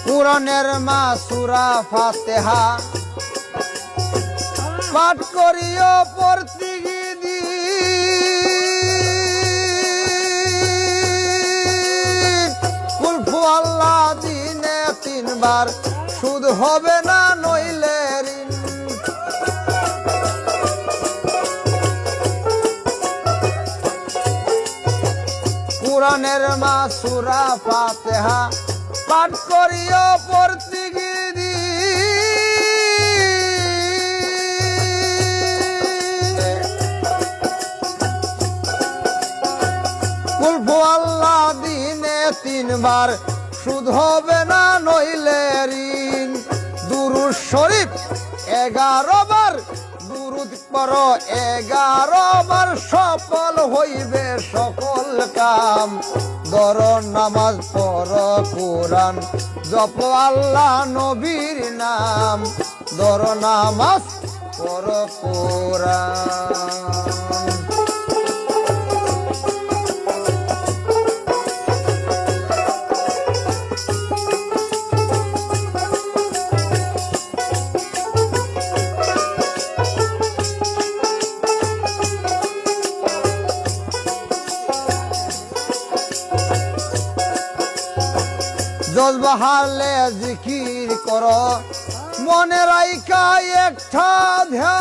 কুরআনের মা সূরা ফাতিহা পাঠ করিও প্রতিদিন কুল হুয়াল্লাহ দিনে 3 বার সুদ হবে না নইলে ঋণ কুরআনের মা সূরা ফাতিহা পাঠ করিও প্রতিদিন কুল হুয়াল্লাহ দিনে 3 বার সুদ হবে না নইলে ঋণ দুরূদ শরীফ 11 বার দুরূদ পড়ো 11 বার সফল হইবে সকল কাম ধরো নামাজ পড়ো কোরআন জপো আল্লাহ নবীর নাম ধরো নামাজ পড়ো কোরআন জজবা হারলে জিকির করো মনে রাইখা একটা ধ্যান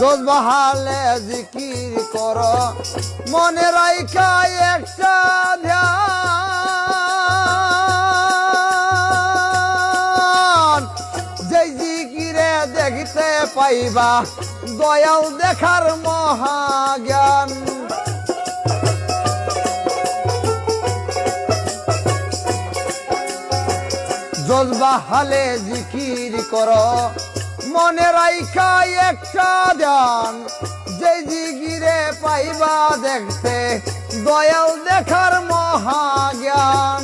জজবা হারলে জিকির করো মনে রাইখা একটা ধ্যান যেই জিকিরে দেখিতে পাইবা দয়াল দেখার মহাজ্ঞান জজবা হালে জিকির করো মনে রাইখা একটা ধ্যান যে জিকিরে পাইবা দেখতে দয়াল দেখার মহাজ্ঞান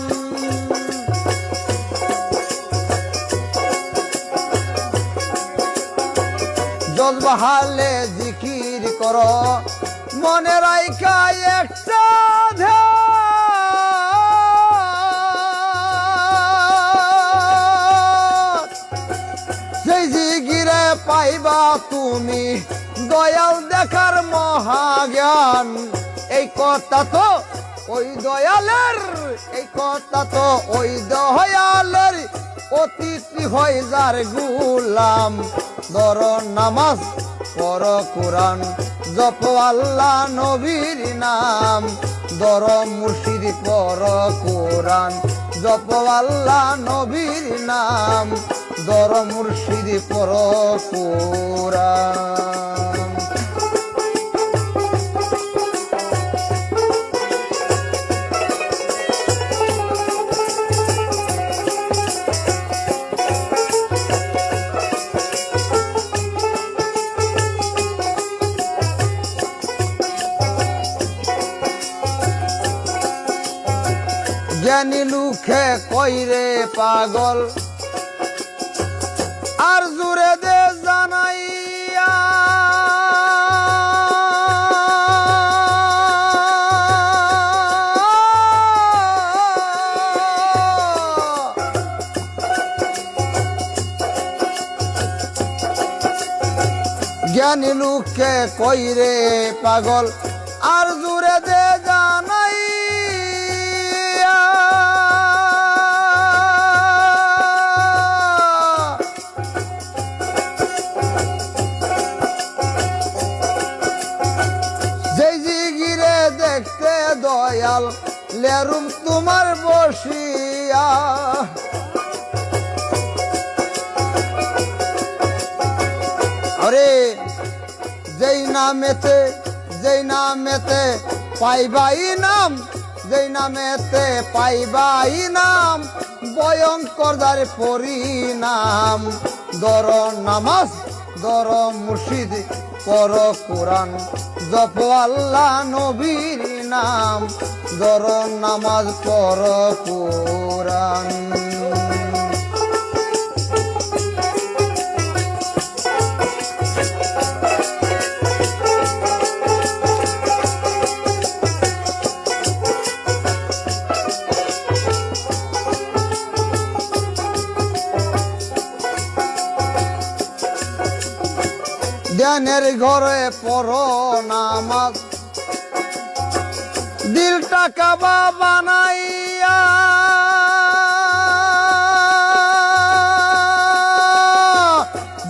জজবা হালে জিকির করো মনে রাইখা একটা ধ্যান সেই জিকিরে পাইবা তুমি দয়াল দেখার মহাজ্ঞান এই কথা তো ওই দয়ালের এই কথা তো ওই দয়ালের অতিথি হয়ে যার গুলাম ধরো নামাজ পড়ো কোরআন জপো আল্লাহ নবীর নাম ধরো মুর্শিদ পড়ো কোরআন জপো আল্লাহ নবীর নাম ধরো মুর্শিদ পড়ো কোরআন জ্ঞানী লুখে কইরে পাগল আর জুড়ে দে জানাইয়া জ্ঞানী লুখে কইরে পাগল আর জুড়ে দে জানাইয়া দেখতে দয়াল লেরুম তোমার বসিয়া আরে যেই নামেতে পাইবাই নাম যেই নামেতে পাইবাই নাম ভয়ঙ্কর যার পরিণাম ধর নামাজ ধর মুর্শিদ পর কোরআন জপ আল্লাহ নবীর নাম ধর নামাজ পর কোরআন ধ্যানের ঘরে পড়ো নামাজ দিলটা কাবা বানাইয়া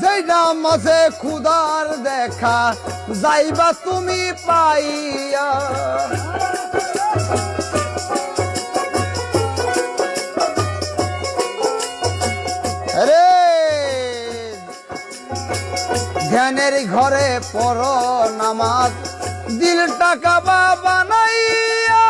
যেই নামাজে খুদার দেখা যাইবা তুমি পাইয়া রে ধ্যানের ঘরে পড়ো নামাজ দিলটা কাবা বানাইয়া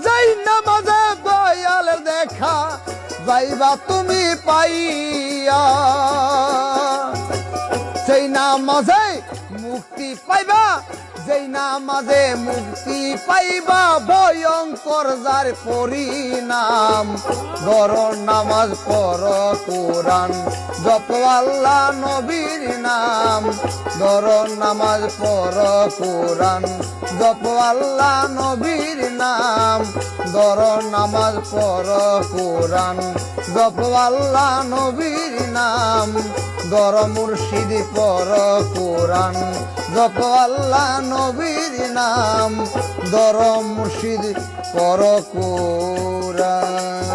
যাই নামাজে দয়ালের দেখা যাইবা তুমি পাইয়া সেই নামাজে মুক্তি পাইবা যেই নামাজে মুক্তি পাইবা ভয়ঙ্কর যার পরিণাম ধরো নামাজ পড়ো কোরআন জপ আল্লাহ নবীর নাম ধরো নামাজ পড়ো কোরআন জপ আল্লাহ নবীর নাম ধরো নামাজ পড়ো কোরআন জপ আল্লাহ নবীর নাম ধরো মুর্শিদ পড়ো কোরআন জপ আল্লাহ নবীর নাম ধরো মুর্শিদ পড়ো কোরআন।